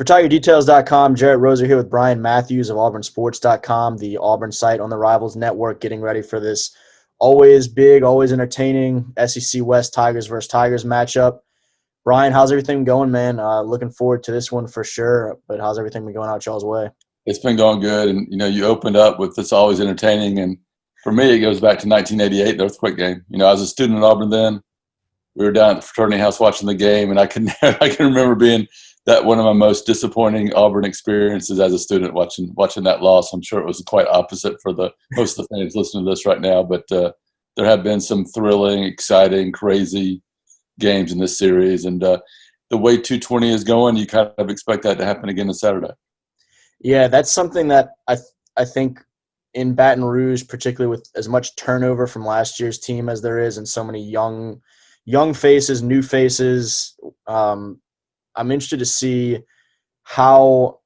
For TigerDetails.com, Jerit Roser here with Bryan Matthews of AuburnSports.com, the Auburn site on the Rivals Network, getting ready for this always big, always entertaining SEC West Tigers versus Tigers matchup. Bryan, how's everything going, man? Looking forward to this one for sure, but how's everything been going out y'all's way? It's been going good, and you opened up with this always entertaining, and for me, it goes back to 1988, the earthquake game. I was a student at Auburn then. We were down at the fraternity house watching the game, and I can remember being that one of my most disappointing Auburn experiences as a student watching that loss. I'm sure it was quite opposite for the most of the fans listening to this right now, but there have been some thrilling, exciting, crazy games in this series, and the way 220 is going, you kind of expect that to happen again this Saturday. Yeah, that's something that I think in Baton Rouge, particularly with as much turnover from last year's team as there is, and so many young faces, new faces. I'm interested to see how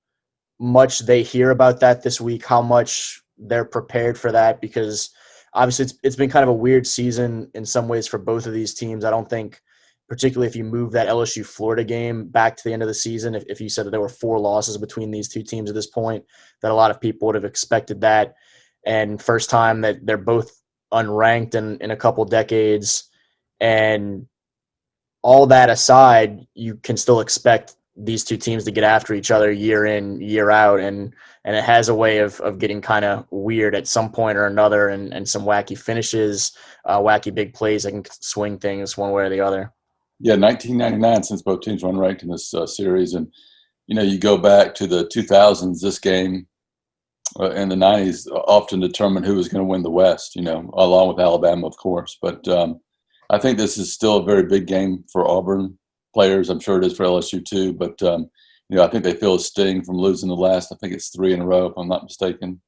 much they hear about that this week, how much they're prepared for that, because obviously it's been kind of a weird season in some ways for both of these teams. I don't think, particularly if you move that LSU-Florida game back to the end of the season, if you said that there were 4 losses between these two teams at this point, that a lot of people would have expected that. And first time that they're both unranked in a couple decades. And all that aside, you can still expect these two teams to get after each other year in, year out. And it has a way of getting kind of weird at some point or another, and some wacky finishes, wacky big plays that can swing things one way or the other. Yeah, 1999 since both teams were unranked in this series. And, you go back to the 2000s, this game in the 90s often determined who was going to win the West, along with Alabama, of course. But I think this is still a very big game for Auburn players. I'm sure it is for LSU too. But, I think they feel a sting from losing the last, I think it's 3 in a row, if I'm not mistaken,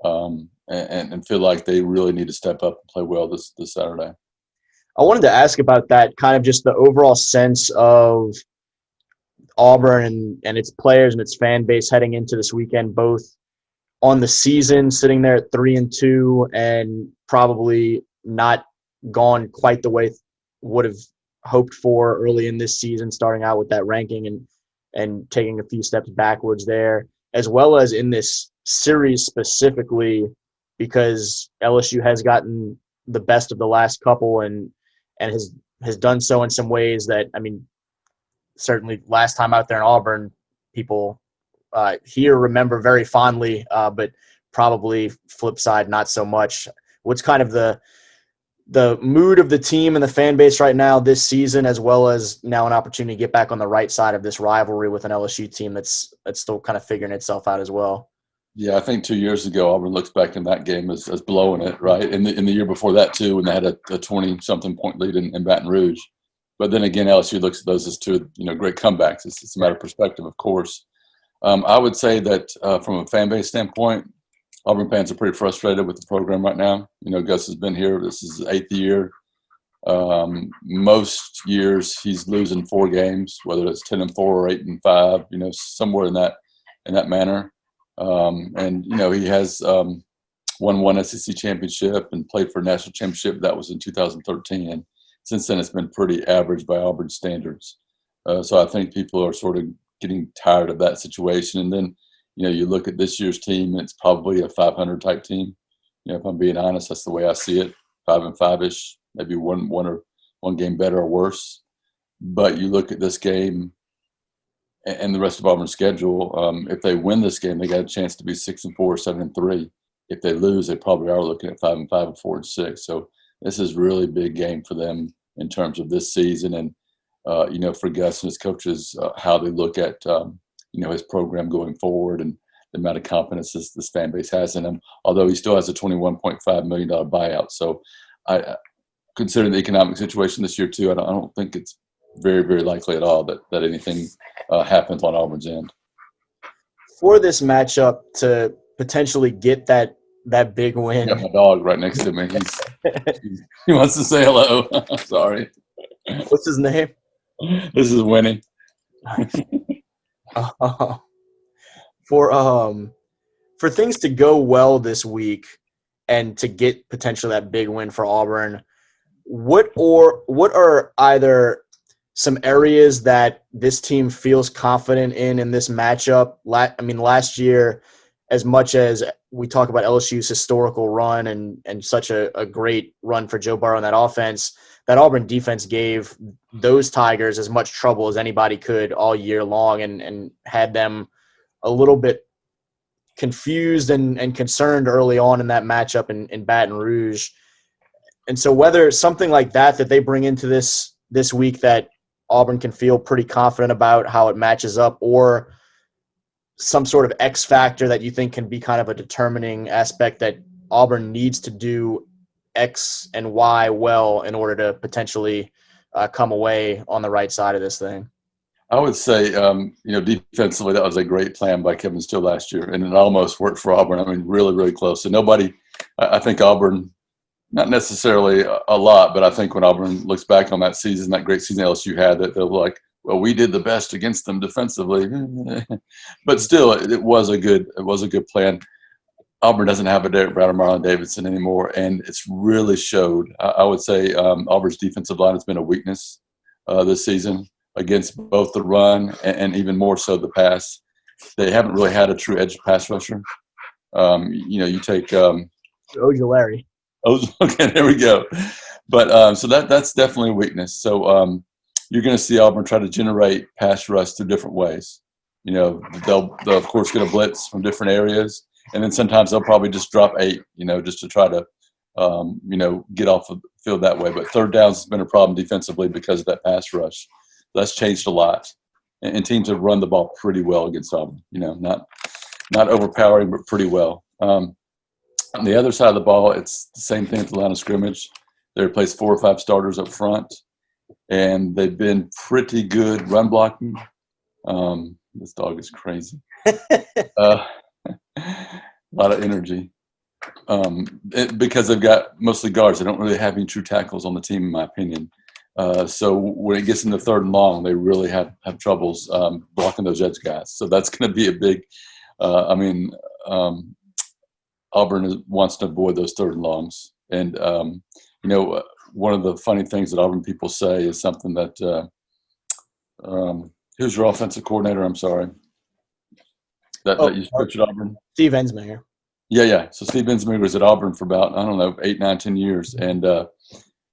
and feel like they really need to step up and play well this Saturday. I wanted to ask about that, kind of just the overall sense of Auburn and its players and its fan base heading into this weekend, both on the season, sitting there at 3-2 and probably not gone quite the way would have hoped for early in this season, starting out with that ranking and taking a few steps backwards there, as well as in this series specifically, because LSU has gotten the best of the last couple and has done so in some ways that, certainly last time out there in Auburn, people here remember very fondly, but probably flip side, not so much. What's kind of the mood of the team and the fan base right now this season, as well as now an opportunity to get back on the right side of this rivalry with an LSU team that's still kind of figuring itself out as well? Yeah, I think 2 years ago, Auburn looks back in that game as blowing it, right? In the year before that, too, when they had a 20-something point lead in Baton Rouge. But then again, LSU looks at those as two, great comebacks. It's a matter of perspective, of course. I would say that from a fan base standpoint, Auburn fans are pretty frustrated with the program right now. Gus has been here. This is his 8th year. Most years he's losing 4 games, whether it's 10-4 or 8-5, somewhere in that manner. And he has won 1 SEC championship and played for a national championship. That was in 2013. And since then, it's been pretty average by Auburn standards. So I think people are sort of getting tired of that situation. And then, you look at this year's team, and it's probably a 500 type team. If I'm being honest, that's the way I see it. 5-5-ish, maybe one game better or worse. But you look at this game and the rest of Auburn's schedule, if they win this game, they got a chance to be 6-4, 7-3. If they lose, they probably are looking at 5-5 or 4-6. So this is a really big game for them in terms of this season, and for Gus and his coaches, how they look at his program going forward and the amount of confidence this fan base has in him. Although he still has a $21.5 million buyout, so I considering the economic situation this year too, I don't think it's very, very likely at all that anything happens on Auburn's end. For this matchup to potentially get that big win. I got my dog right next to me. He wants to say hello. Sorry. What's his name? This is Winnie. For things to go well this week and to get potentially that big win for Auburn, what are either some areas that this team feels confident in this matchup? Last year, as much as we talk about LSU's historical run and such a great run for Joe Burrow in that offense, that Auburn defense gave those Tigers as much trouble as anybody could all year long and had them a little bit confused and concerned early on in that matchup in Baton Rouge. And so whether something like that they bring into this week that Auburn can feel pretty confident about how it matches up, or some sort of X factor that you think can be kind of a determining aspect that Auburn needs to do X and Y well in order to potentially come away on the right side of this thing? I would say, defensively, that was a great plan by Kevin Steele last year, and it almost worked for Auburn. I mean, really, really close. And I think Auburn, not necessarily a lot, but I think when Auburn looks back on that season, that great season LSU had, that they'll be like, well, we did the best against them defensively. But still, it was a good plan. Auburn doesn't have a Derek Brown or Marlon Davidson anymore, and it's really showed. I would say Auburn's defensive line has been a weakness this season against both the run and even more so the pass. They haven't really had a true edge pass rusher. You take Ojulari. Okay, there we go. But so that's definitely a weakness. So you're going to see Auburn try to generate pass rush through different ways. They'll of course get a blitz from different areas, and then sometimes they'll probably just drop 8, just to try to get off of the field that way. But third downs has been a problem defensively because of that pass rush. That's changed a lot, and teams have run the ball pretty well against Auburn. Not overpowering, but pretty well. On the other side of the ball, it's the same thing at the line of scrimmage. They replaced 4 or 5 starters up front, and they've been pretty good run blocking. This dog is crazy. A lot of energy. Because they've got mostly guards. They don't really have any true tackles on the team, in my opinion. So when it gets into third and long, they really have troubles blocking those edge guys. So that's going to be a big Auburn wants to avoid those third and longs. And, one of the funny things that Auburn people say is something that who's your offensive coordinator? I'm sorry. That you coached at Auburn? Steve Ensminger. Yeah. So Steve Ensminger was at Auburn for about, 8, 9, 10 years. And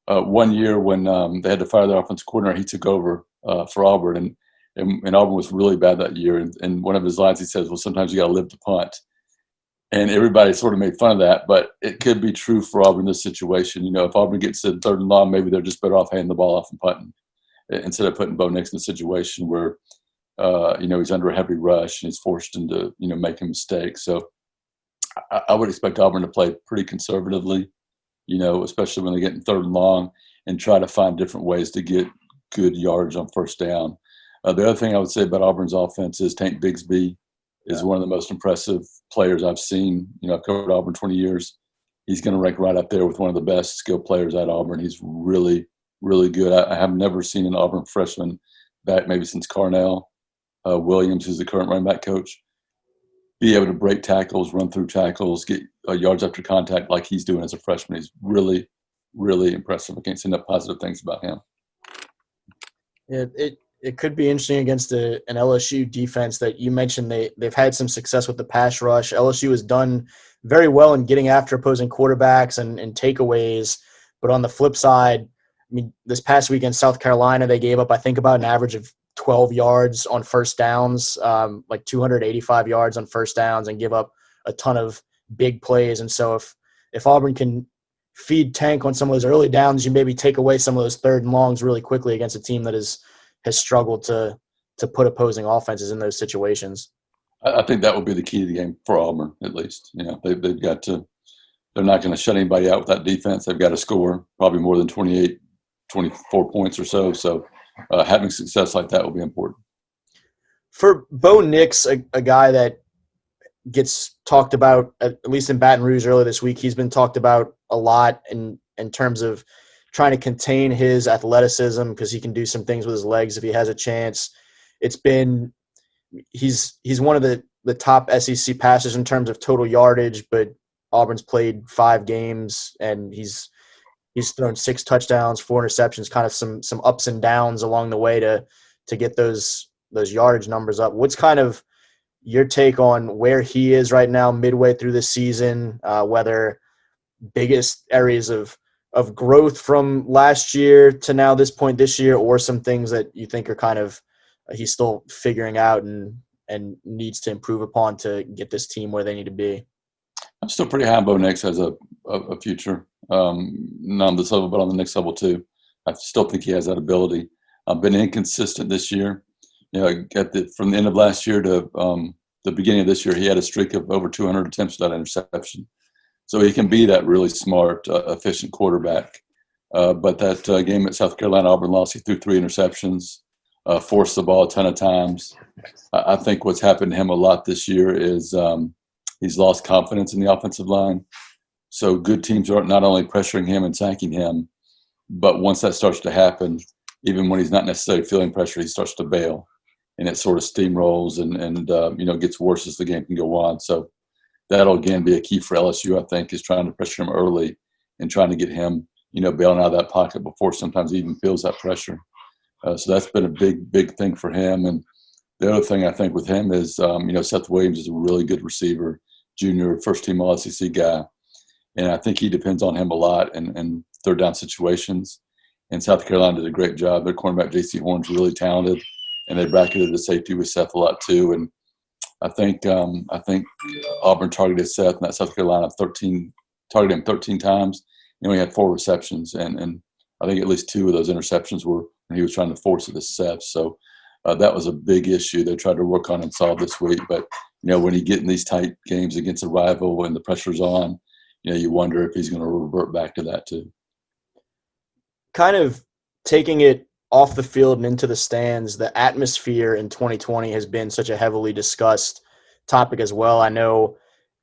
one year when they had to fire their offensive coordinator, he took over for Auburn. And Auburn was really bad that year. And one of his lines, he says, well, sometimes you got to live to punt. And everybody sort of made fun of that, but it could be true for Auburn in this situation. If Auburn gets to third and long, maybe they're just better off handing the ball off and punting instead of putting Bo Nix in a situation where, he's under a heavy rush and he's forced into, making mistakes. So I would expect Auburn to play pretty conservatively, especially when they get in third and long, and try to find different ways to get good yards on first down. The other thing I would say about Auburn's offense is Tank Bigsby is one of the most impressive players I've seen. I've covered Auburn 20 years. He's going to rank right up there with one of the best skilled players at Auburn. He's really, really good. I have never seen an Auburn freshman back maybe since Carnell Williams, who's the current running back coach, be able to break tackles, run through tackles, get yards after contact like he's doing as a freshman. He's really, really impressive. I can't say enough positive things about him. Yeah, it could be interesting against an LSU defense that you mentioned. They've had some success with the pass rush. LSU has done very well in getting after opposing quarterbacks and takeaways. But on the flip side, this past weekend, South Carolina, they gave up, I think, about an average of 12 yards on first downs, like 285 yards on first downs, and give up a ton of big plays. And so if Auburn can feed Tank on some of those early downs, you maybe take away some of those third and longs really quickly against a team that has struggled to put opposing offenses in those situations. I think that will be the key to the game for Auburn, at least. They've got to – they're not going to shut anybody out with that defense. They've got to score probably more than 28, 24 points or so. So having success like that will be important. For Bo Nix, a guy that gets talked about, at least in Baton Rouge earlier this week, he's been talked about a lot in terms of trying to contain his athleticism because he can do some things with his legs if he has a chance. He's one of the top SEC passers in terms of total yardage, but Auburn's played 5 games and he's he's thrown 6 touchdowns, 4 interceptions, kind of some ups and downs along the way to get those yardage numbers up. What's kind of your take on where he is right now, midway through the season, whether biggest areas of growth from last year to now this point this year, or some things that you think are kind of he's still figuring out and needs to improve upon to get this team where they need to be? I'm still pretty high on Bo Nix as a future, not on this level, but on the next level too. I still think he has that ability. I've been inconsistent this year. You know, from the end of last year to the beginning of this year, he had a streak of over 200 attempts without interception. So he can be that really smart, efficient quarterback. But that game at South Carolina, Auburn lost. He threw 3 interceptions, forced the ball a ton of times. I think what's happened to him a lot this year is he's lost confidence in the offensive line. So good teams are not only pressuring him and sacking him, but once that starts to happen, even when he's not necessarily feeling pressure, he starts to bail. And it sort of steamrolls and gets worse as the game can go on. So that'll, again, be a key for LSU, I think, is trying to pressure him early and trying to get him, bailing out of that pocket before sometimes he even feels that pressure. So that's been a big, big thing for him. And the other thing I think with him is, Seth Williams is a really good receiver, junior, first-team All-SEC guy. And I think he depends on him a lot in third-down situations. And South Carolina did a great job. Their cornerback, J.C. Horn's really talented, and they bracketed the safety with Seth a lot too. And I think Auburn targeted Seth in that South Carolina targeted him 13 times. He had 4 receptions, and I think at least 2 of those interceptions were when he was trying to force it to Seth. So that was a big issue they tried to work on and solve this week. But when you get in these tight games against a rival and the pressure's on, you wonder if he's going to revert back to that too. Kind of taking it off the field and into the stands, the atmosphere in 2020 has been such a heavily discussed topic as well. I know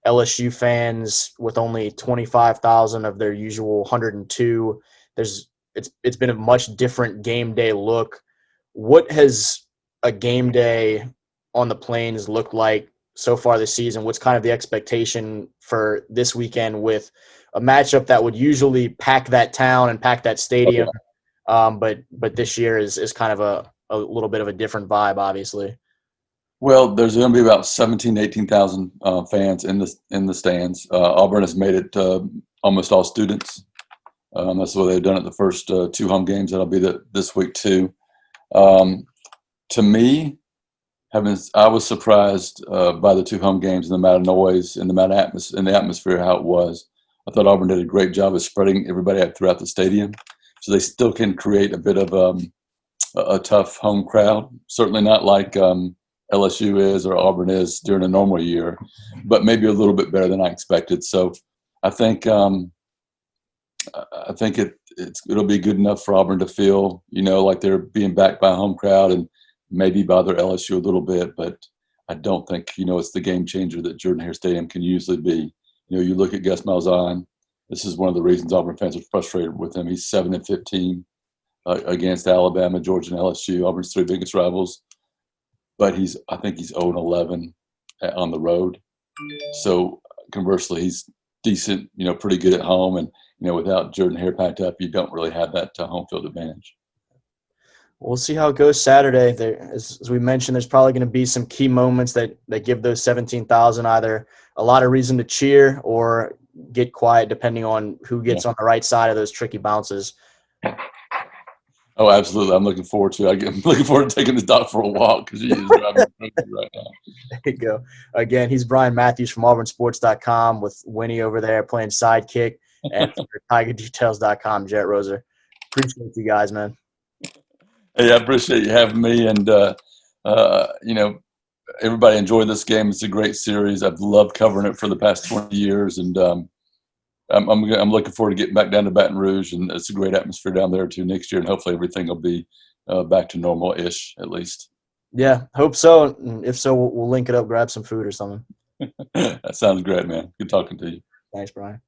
LSU fans, with only 25,000 of their usual 102, it's been a much different game day look. What has a game day on the Plains looked like so far this season? What's kind of the expectation for this weekend with a matchup that would usually pack that town and pack that stadium? Okay. But this year is kind of a little bit of a different vibe, obviously. Well, there's going to be about 17,000 to 18,000 fans in the stands. Auburn has made it almost all students. That's the way they've done it the first 2 home games. That'll be this week too. To me, I was surprised by the 2 home games and the amount of noise and the amount of the atmosphere, how it was. I thought Auburn did a great job of spreading everybody out throughout the stadium, so they still can create a bit of a tough home crowd. Certainly not like LSU is or Auburn is during a normal year, but maybe a little bit better than I expected. So I think it'll be good enough for Auburn to feel like they're being backed by a home crowd and maybe bother LSU a little bit, but I don't think it's the game changer that Jordan-Hare Stadium can usually be. You look at Gus Malzahn. This is one of the reasons Auburn fans are frustrated with him. He's 7-15 against Alabama, Georgia, and LSU, Auburn's 3 biggest rivals. But I think he's 0-11 on the road. So conversely, he's decent, pretty good at home. And without Jordan-Hare packed up, you don't really have that home field advantage. We'll see how it goes Saturday. As we mentioned, there's probably going to be some key moments that give those 17,000 either a lot of reason to cheer or get quiet, depending on who gets on the right side of those tricky bounces. Oh, absolutely. I'm looking forward to it. I'm looking forward to taking the dog for a walk because he is driving me crazy right now. There you go. Again, he's Bryan Matthews from AuburnSports.com with Winnie over there playing sidekick, and for TigerDetails.com, Jerit Roser. Appreciate you guys, man. Hey, I appreciate you having me, and everybody enjoyed this game. It's a great series. I've loved covering it for the past 20 years, and I'm looking forward to getting back down to Baton Rouge, and it's a great atmosphere down there too next year, and hopefully everything will be back to normal-ish at least. Yeah, hope so. And if so, we'll link it up, grab some food or something. That sounds great, man. Good talking to you. Thanks, Bryan.